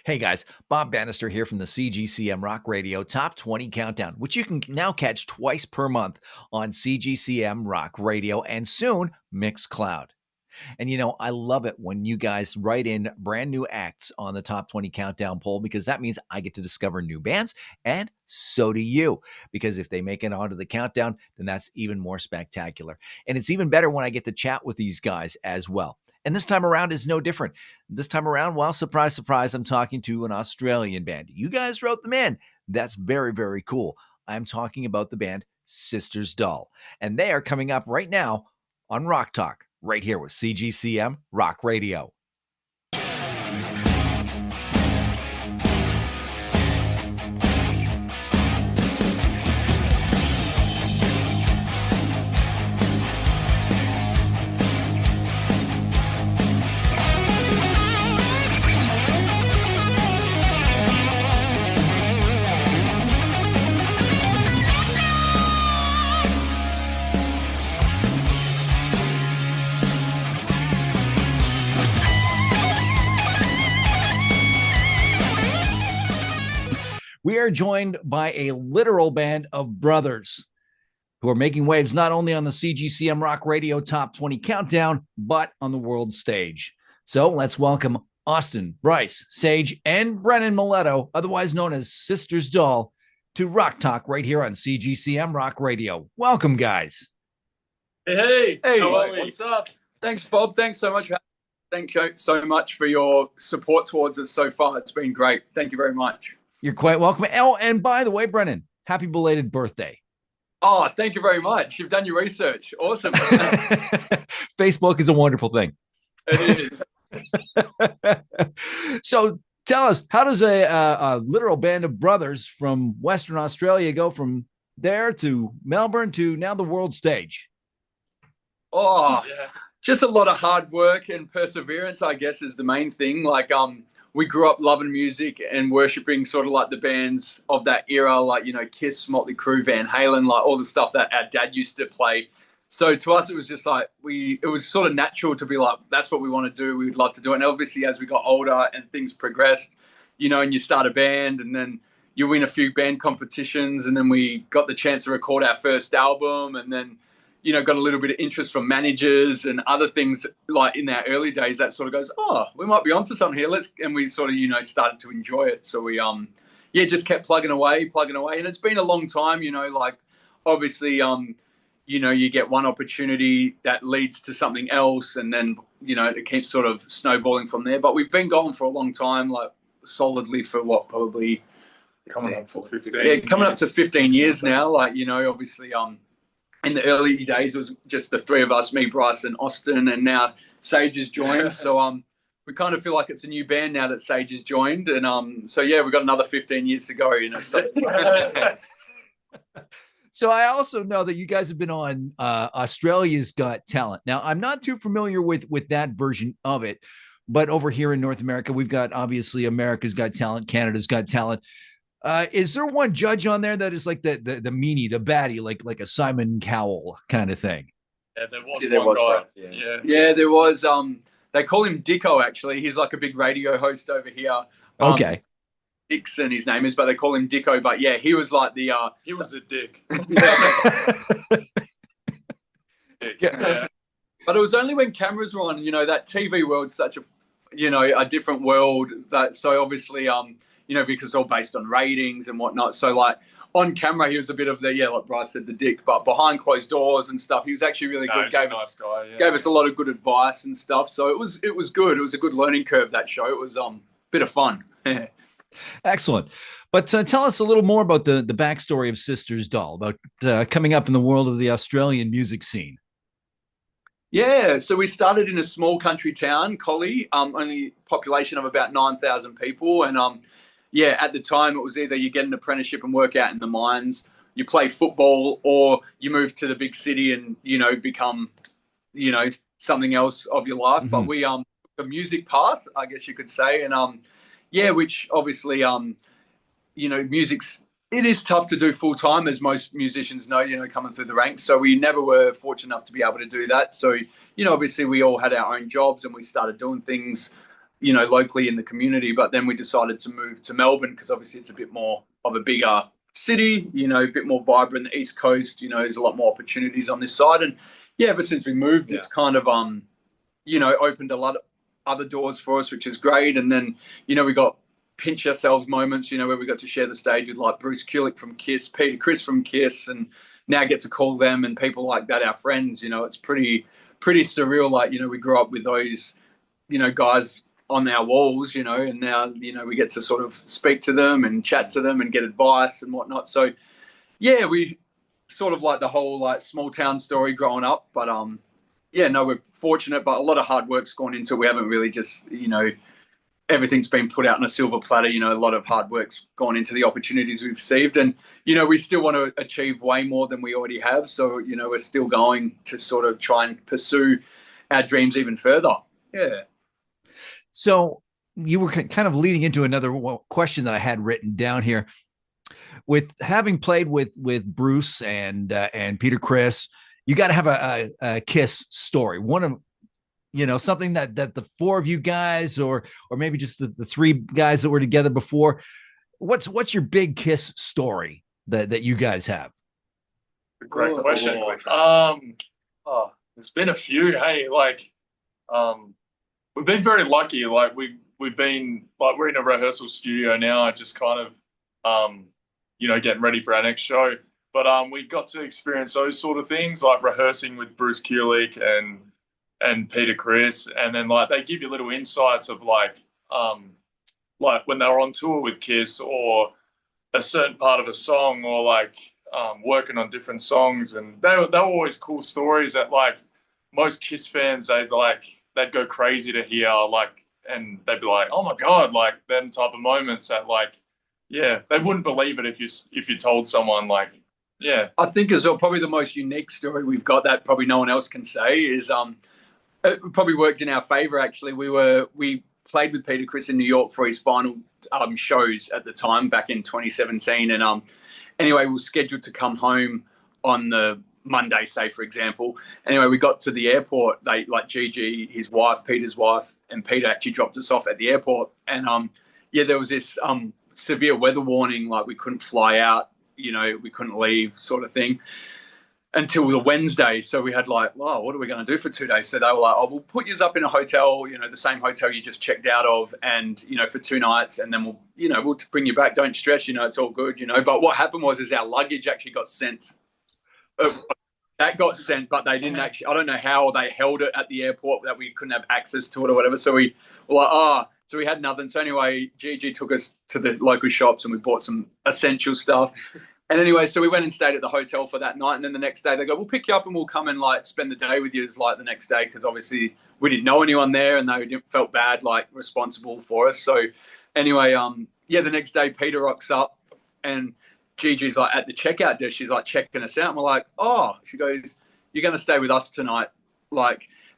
Hey guys, Bob Bannister here from the CGCM Rock Radio Top 20 Countdown, which you can now catch twice per month on CGCM Rock Radio and soon Mixcloud. And I love it when you guys write in brand new acts on the Top 20 Countdown poll because that means I get to discover new bands, and so do you. Because if they make it onto the countdown, then that's even more spectacular. And it's even better when I get to chat with these guys as well. And this time around is no different. This time around, well, surprise, surprise, I'm talking to an Australian band. You guys wrote them in. That's very, very cool. I'm talking about the band Sisters Doll. And they are coming up right now on Rock Talk, right here with CGCM Rock Radio. We are joined by a literal band of brothers who are making waves not only on the CGCM Rock Radio Top 20 Countdown, but on the world stage. So let's welcome Austin, Bryce, Sage, and Brennan Miletto, otherwise known as Sisters Doll, to Rock Talk right here on CGCM Rock Radio. Welcome, guys. Hey, how are we? we? What's up? Thanks, Bob. Thank you so much for your support towards us so far. It's been great. Thank you very much. You're quite welcome. Oh, and by the way, Brennan, happy belated birthday. Oh, thank you very much. You've done your research. Awesome. Facebook is a wonderful thing. It is. So tell us, how does a literal band of brothers from Western Australia go from there to Melbourne to now the world stage? Just a lot of hard work and perseverance, I guess, is the main thing. We grew up loving music and worshiping sort of like the bands of that era, like, Kiss, Motley Crue, Van Halen, like all the stuff that our dad used to play. So to us, it was just like, it was sort of natural to be like, that's what we want to do. We would love to do it. And obviously, as we got older and things progressed, and you start a band and then you win a few band competitions. And then we got the chance to record our first album and then, got a little bit of interest from managers and other things like in our early days that sort of goes, we might be onto something here. And we sort of, started to enjoy it. So we, just kept plugging away. And it's been a long time, obviously, you get one opportunity that leads to something else. And then, it keeps sort of snowballing from there. But we've been going for a long time, like solidly for probably Coming up to 15. Yeah, coming up to 15 years now. Obviously, in the early days, it was just the three of us, me, Bryce, and Austin, and now Sage has joined. So we kind of feel like it's a new band now that Sage has joined. And we've got another 15 years to go. So. So I also know that you guys have been on Australia's Got Talent. Now, I'm not too familiar with that version of it, but over here in North America, we've got obviously America's Got Talent, Canada's Got Talent. Is there one judge on there that is like the meanie, the baddie, like a Simon Cowell kind of thing? Yeah, there was one guy. Yeah, there was. They call him Dicko, actually. He's like a big radio host over here. Okay. Dixon, his name is, but they call him Dicko. But yeah, he was like the... he was a dick. Yeah. But it was only when cameras were on, that TV world's such a different world. So obviously... because it's all based on ratings and whatnot. So like on camera, he was a bit of like Bryce said, the dick, but behind closed doors and stuff, he was actually really good. Gave us a lot of good advice and stuff. So it was good. It was a good learning curve, that show. It was a bit of fun. Excellent. But tell us a little more about the backstory of Sisters Doll, about coming up in the world of the Australian music scene. Yeah, so we started in a small country town, Collie, only population of about 9,000 people. And at the time, it was either you get an apprenticeship and work out in the mines, you play football, or you move to the big city and, become, something else of your life. Mm-hmm. But we, the music path, I guess you could say. And, which obviously, it is tough to do full time, as most musicians know, coming through the ranks. So we never were fortunate enough to be able to do that. So, obviously we all had our own jobs and we started doing things, locally in the community. But then we decided to move to Melbourne because obviously it's a bit more of a bigger city, a bit more vibrant. The East Coast, there's a lot more opportunities on this side. And yeah, ever since we moved, it's kind of opened a lot of other doors for us, which is great. And then we got pinch ourselves moments, where we got to share the stage with like Bruce Kulick from Kiss, Peter Criss from Kiss, and now get to call them and people like that our friends. It's pretty surreal. Like we grew up with those guys on our walls, and now we get to sort of speak to them and chat to them and get advice and whatnot. So yeah, we sort of like the whole like small town story growing up, but yeah, no, we're fortunate, but a lot of hard work's gone into it. We haven't really just everything's been put out on a silver platter. A lot of hard work's gone into the opportunities we've received, and we still want to achieve way more than we already have. So we're still going to sort of try and pursue our dreams even further. Yeah. So you were kind of leading into another question that I had written down here. With having played with Bruce and Peter Criss, you got to have a Kiss story. One of something that the four of you guys, or maybe just the three guys that were together before. What's your big Kiss story that you guys have? Great question. There's been a few. Hey, we've been very lucky. Like we've been like we're in a rehearsal studio now, just kind of getting ready for our next show. But we got to experience those sort of things, like rehearsing with Bruce Kulick and Peter Criss, and then like they give you little insights of like when they were on tour with Kiss, or a certain part of a song, or like working on different songs, and they were always cool stories that like most Kiss fans they'd go crazy to hear, and they'd be like, oh my god, like them type of moments that they wouldn't believe it if you told someone. I think as well, probably the most unique story we've got that probably no one else can say is it probably worked in our favor. Actually, we played with Peter Criss in New York for his final shows at the time back in 2017, and anyway, we were scheduled to come home on the Monday, say for example. Anyway, we got to the airport. They like Gigi, his wife, Peter's wife, and Peter actually dropped us off at the airport. And there was this severe weather warning, like we couldn't fly out, we couldn't leave, sort of thing, until the Wednesday. So we had like, oh, what are we going to do for 2 days? So they were like, oh, we'll put you up in a hotel, the same hotel you just checked out of, and for 2 nights, and then we'll bring you back. Don't stress, it's all good, But what happened was our luggage actually got sent. That got sent, but they didn't actually. I don't know how they held it at the airport that we couldn't have access to it or whatever. So we were like, so we had nothing. So anyway, Gigi took us to the local shops and we bought some essential stuff. And anyway, so we went and stayed at the hotel for that night. And then the next day they go, we'll pick you up and we'll come and spend the day with you the next day. Cause obviously we didn't know anyone there and they felt bad, responsible for us. So anyway, the next day Peter rocks up and Gigi's at the checkout desk. She's checking us out. And we're like, oh, she goes, you're going to stay with us tonight.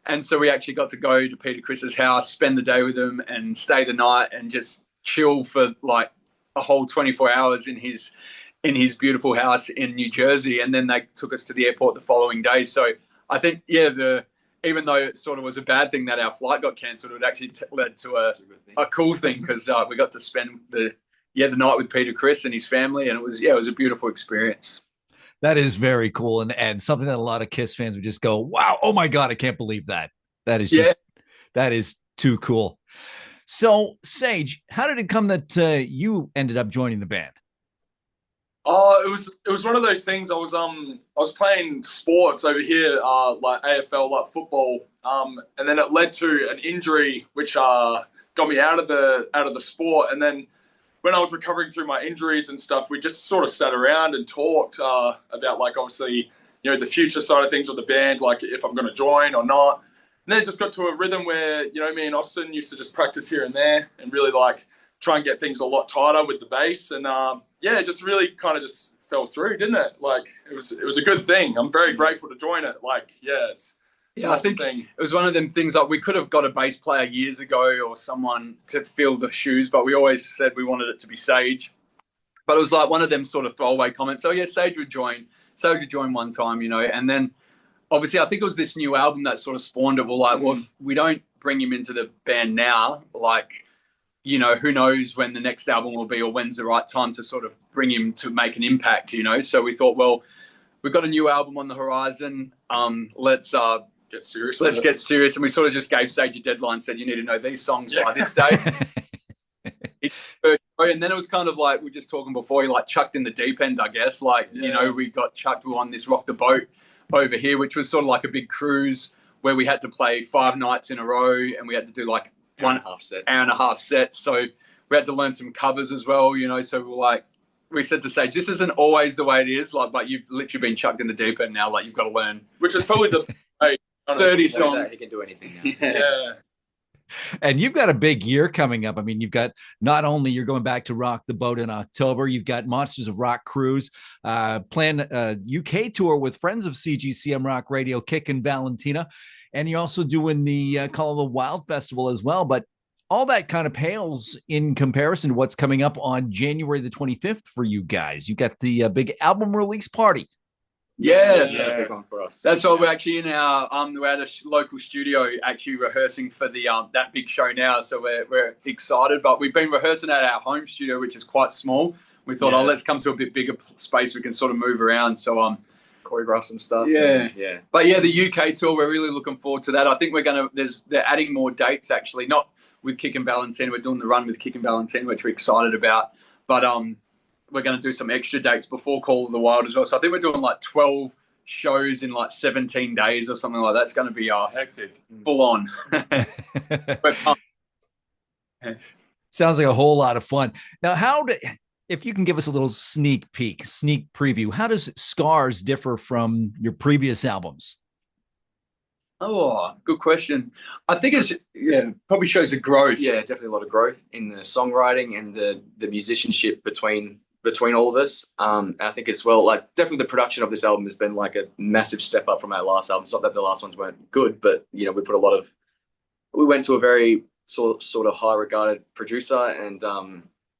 And so we actually got to go to Peter Criss's house, spend the day with him and stay the night and just chill for a whole 24 hours in his beautiful house in New Jersey. And then they took us to the airport the following day. So I think, even though it sort of was a bad thing that our flight got cancelled, it actually led to a cool thing because we got to spend the night with Peter Criss and his family, and it was a beautiful experience. That is very cool, and something that a lot of Kiss fans would just go, wow, oh my god, I can't believe that. That is that is too cool. So, Sage, how did it come that you ended up joining the band? It was one of those things. I was playing sports over here, like AFL, like football, and then it led to an injury which got me out of the sport, and then when I was recovering through my injuries and stuff, we just sort of sat around and talked about obviously, the future side of things with the band, if I'm going to join or not. And then it just got to a rhythm where, me and Austin used to just practice here and there and really try and get things a lot tighter with the bass. And it just really kind of just fell through, didn't it? It was a good thing. I'm very grateful to join it. I think it was one of them things we could have got a bass player years ago or someone to fill the shoes, but we always said we wanted it to be Sage. But it was one of them sort of throwaway comments. Oh yeah, Sage would join one time, and then obviously I think it was this new album that sort of spawned it. Well, like, well, if we don't bring him into the band now, like, you know, who knows when the next album will be or when's the right time to sort of bring him to make an impact, you know? So we thought, well, we've got a new album on the horizon. Let's get serious. Let's get serious. And we sort of just gave Sage a deadline, said, you need to know these songs by this date. And then it was kind of like we were just talking before, you like chucked in the deep end, I guess. Like, you know, we got chucked on this Rock the Boat over here, which was sort of like a big cruise where we had to play 5 nights in a row and we had to do like hour and a half sets. So we had to learn some covers as well, you know. So we're like, we said to Sage, this isn't always the way it is, like, but you've literally been chucked in the deep end now, like you've got to learn. Which is probably the 30 songs. He can do anything now. Yeah. And you've got a big year coming up. I mean, you've got not only you're going back to Rock the Boat in October, you've got Monsters of Rock Cruise, plan a UK tour with friends of CGCM Rock Radio, Kick and Valentina. And you're also doing the Call of the Wild Festival as well. But all that kind of pales in comparison to what's coming up on January the 25th for you guys. You got the big album release party. Yes. That's a big one for us. That's why we're actually in our we're at a local studio actually rehearsing for the that big show now. So we're excited, but we've been rehearsing at our home studio, which is quite small. We thought, let's come to a bit bigger space we can sort of move around. So choreograph some stuff. Yeah. Yeah. But yeah, the UK tour, we're really looking forward to that. I think they're adding more dates actually, not with Kick and Valentina. We're doing the run with Kick and Valentina, which we're excited about. But we're going to do some extra dates before Call of the Wild as well. So I think we're doing like 12 shows in like 17 days or something like that. It's going to be hectic, full on. Sounds like a whole lot of fun. Now, if you can give us a little sneak preview, how does Scars differ from your previous albums? Oh, good question. I think it's probably shows a growth. Yeah, definitely a lot of growth in the songwriting and the musicianship between all of us. And I think as well, like definitely the production of this album has been like a massive step up from our last album. It's not that the last ones weren't good, but you know, we went to a very sort of high regarded producer and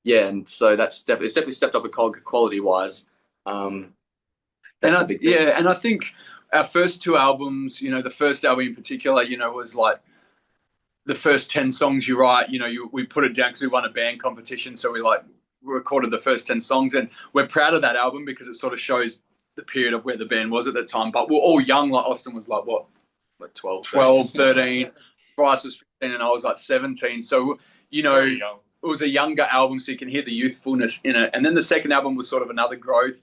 and so it's definitely stepped up quality wise. And I think our first 2 albums, you know, the first album in particular, you know, was like the first 10 songs you write, you know, we put it down because we won a band competition. So we recorded the first 10 songs and we're proud of that album because it sort of shows the period of where the band was at that time. But we're all young, like Austin was like, what? Like 12, 13. Bryce was 15 and I was like 17. So, you know, it was a younger album so you can hear the youthfulness in it. And then the second album was sort of another growth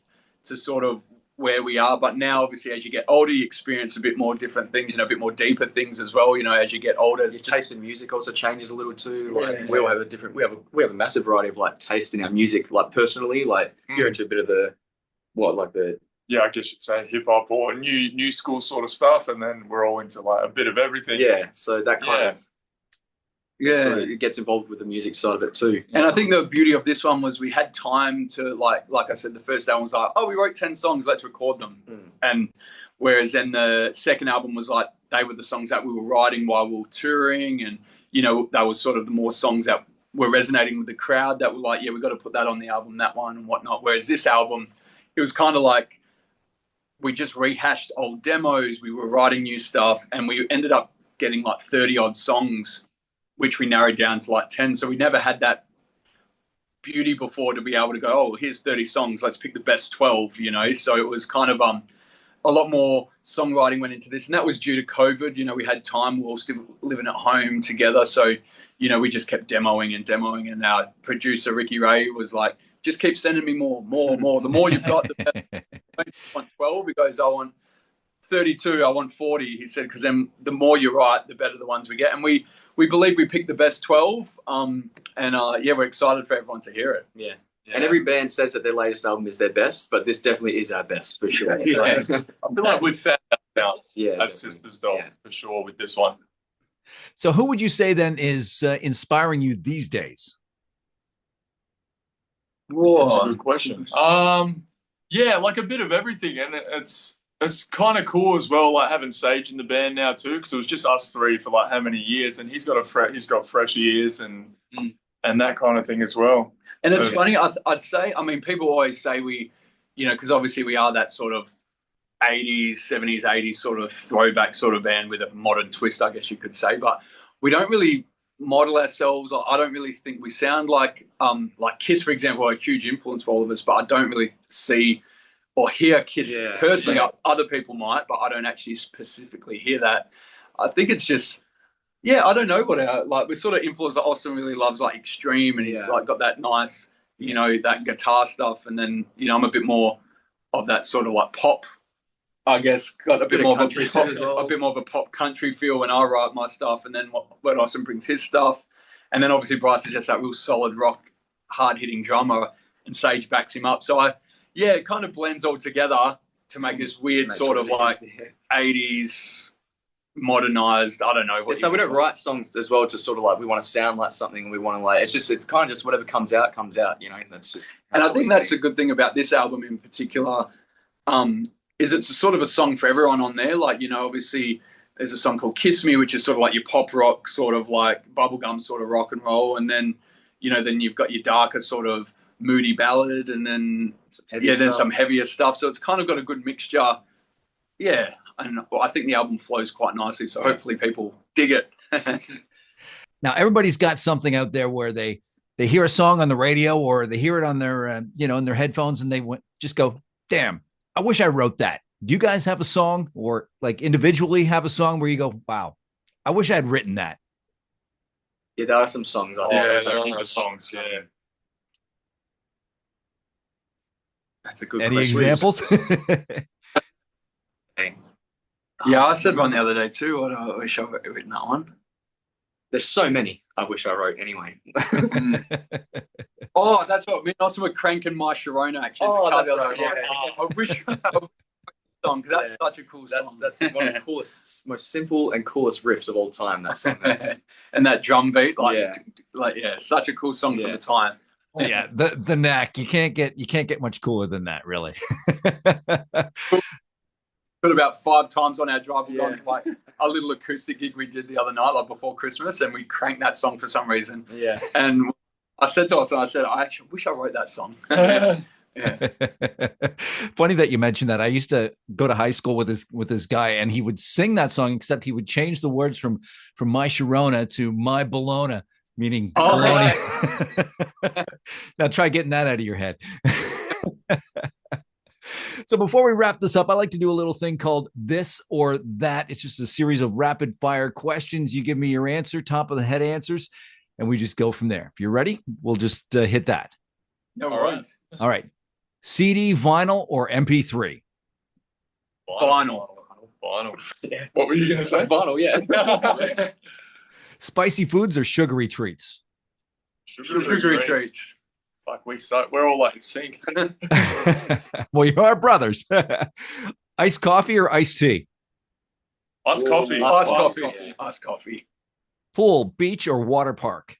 to sort of where we are. But now, obviously, as you get older, you experience a bit more different things, you know, a bit more deeper things as well, you know, as you get older. Your taste in music also changes a little too. Like we all have we have a massive variety of like taste in our music, like personally, like you're into a bit of I guess you'd say hip hop or new school sort of stuff, and then we're all into like a bit of everything. Yeah, so that kind of sort of, it gets involved with the music side of it too. And I think the beauty of this one was we had time to like I said, the first album was like, oh, we wrote 10 songs, let's record them. And whereas then the second album was like they were the songs that we were writing while we were touring, and you know, that was sort of the more songs that were resonating with the crowd that were like, yeah, we got to put that on the album, that one and whatnot. Whereas this album, it was kind of like we just rehashed old demos, we were writing new stuff, and we ended up getting like 30 odd songs, which we narrowed down to like 10. So we never had that beauty before to be able to go, oh, here's 30 songs, let's pick the best 12, you know. So it was kind of a lot more songwriting went into this, and that was due to COVID. You know, we had time, we were all still living at home together, so you know, we just kept demoing, and our producer Ricky Ray was like, just keep sending me more. The more you've got, the better. I want 12. He goes, I want 32. I want 40. He said, because then the more you write, the better the ones we get. And we believe we picked the best 12. We're excited for everyone to hear it. Yeah. And every band says that their latest album is their best, but this definitely is our best for sure. I feel like we've found that now as Sisters Dog for sure with this one. So who would you say then is inspiring you these days? That's a good question. Like a bit of everything, and it's kind of cool as well, like having Sage in the band now too, because it was just us 3 for like how many years, and he's got fresh ears and that kind of thing as well. And it's funny, I'd say, I mean, people always say we, you know, because obviously we are that sort of 80s, 70s, 80s sort of throwback sort of band with a modern twist, I guess you could say. But we don't really model ourselves. I don't really think we sound like Kiss, for example, are a huge influence for all of us, but I don't really see or hear Kiss personally. Other people might, but I don't actually specifically hear that. I think it's just, yeah, I don't know what we're sort of influenced. That Austin really loves like extreme, and he's like got that nice, that guitar stuff, and then I'm a bit more of that sort of like pop. I guess got a bit more of a pop, a bit more of a pop country feel when I write my stuff, and then when Austin brings his stuff, and then obviously Bryce is just that real solid rock, hard hitting drummer, and Sage backs him up. So it kind of blends all together to make this weird sort of like 80s modernized. I don't know what. So we don't write songs as well to sort of like we want to sound like something. We want to like it kind of just whatever comes out. That's just. And I think that's a good thing about this album in particular. Is it's sort of a song for everyone on there. Like, obviously there's a song called Kiss Me, which is sort of like your pop rock, sort of like bubblegum sort of rock and roll. And then, then you've got your darker sort of moody ballad, and then then some heavier stuff. So it's kind of got a good mixture. Yeah. And I think the album flows quite nicely. So hopefully people dig it. Now, everybody's got something out there where they hear a song on the radio or they hear it on their, in their headphones, and they just go, damn, I wish I wrote that. Do you guys have a song, or like individually have a song where you go, wow, I wish I had written that? Yeah, there are some songs. There are songs. Yeah. That's a good Any question. examples? Yeah, I said one the other day too. I wish I had written that one. There's so many I wish I wrote anyway. Oh, that's what me and Austin were cranking My Sharona actually. That's right. Yeah. I wish I wrote that song, because that's such a cool song. That's one of the coolest, most simple and coolest riffs of all time. That song. And that drum beat, such a cool song for the time. Yeah, the knack. You can't get much cooler than that, really. Put about 5 times on our drive. We've gone to like a little acoustic gig we did the other night, like before Christmas, and we cranked that song for some reason. Yeah. And I said to us, I actually wish I wrote that song. Yeah. Funny that you mentioned that. I used to go to high school with this guy, and he would sing that song, except he would change the words from My Sharona to My Bologna, meaning bologna. Now try getting that out of your head. So before we wrap this up, I like to do a little thing called This or That. It's just a series of rapid fire questions. You give me your answer, top of the head answers, and we just go from there. If you're ready, we'll just hit that. No worries. All right. CD, vinyl, or MP3? Vinyl. Yeah. What were you going to say? Vinyl, yeah. Spicy foods or sugary treats? Sugary treats. Like we're all like in sync. Well, you are brothers. Iced coffee or iced tea? Iced coffee. Iced coffee. Pool, beach, or water park?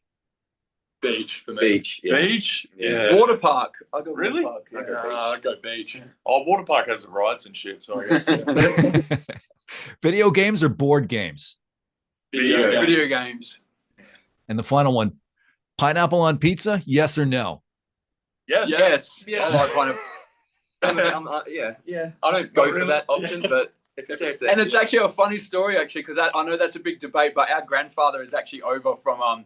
Beach for me. Beach. Yeah. Beach? Yeah. Water park. I go really? Water park. Yeah. I go beach. Oh, water park has the rides and shit, so I guess. Video games or board games? Video games. And the final one, pineapple on pizza, yes or no? Yes. Yeah. I like pineapple. Yeah. I don't go for that option, but if it's and it's actually a funny story, actually, because I know that's a big debate, but our grandfather is actually over from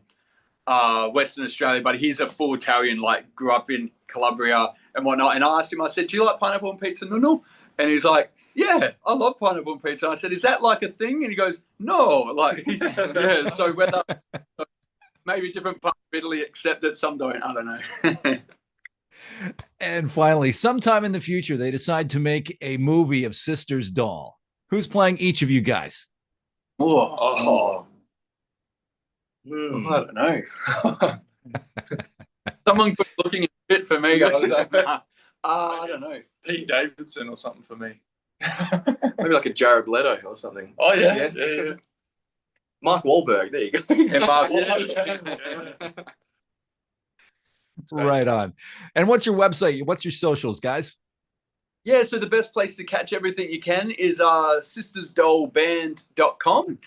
Western Australia, but he's a full Italian, like grew up in Calabria and whatnot. And I asked him, I said, do you like pineapple on pizza? No. And he's like, yeah, I love pineapple on pizza. I said, is that like a thing? And he goes, no. Like, yeah, so whether maybe different parts of Italy accept it, some don't. I don't know. And finally, sometime in the future, they decide to make a movie of Sister's Doll. Who's playing each of you guys? I don't know. Someone good looking and fit for me. I don't know. Pete Davidson or something for me. Maybe like a Jared Leto or something. Oh, yeah. Mark Wahlberg. There you go. Yeah, Mark Wahlberg. Right on. And what's your website? What's your socials, guys? Yeah, so the best place to catch everything you can is sistersdollband.com.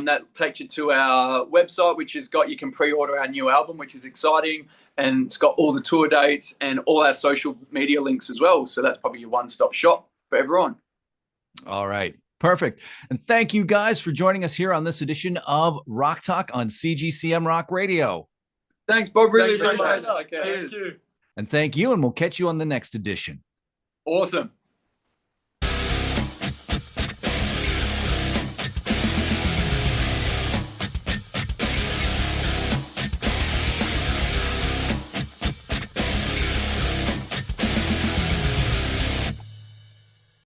That takes you to our website, which has got, you can pre-order our new album, which is exciting. And it's got all the tour dates and all our social media links as well. So that's probably your one-stop shop for everyone. All right. Perfect. And thank you guys for joining us here on this edition of Rock Talk on CGCM Rock Radio. Thanks, Bob. Really Thanks so appreciate much. it. Okay, thank you. And thank you, and we'll catch you on the next edition. Awesome.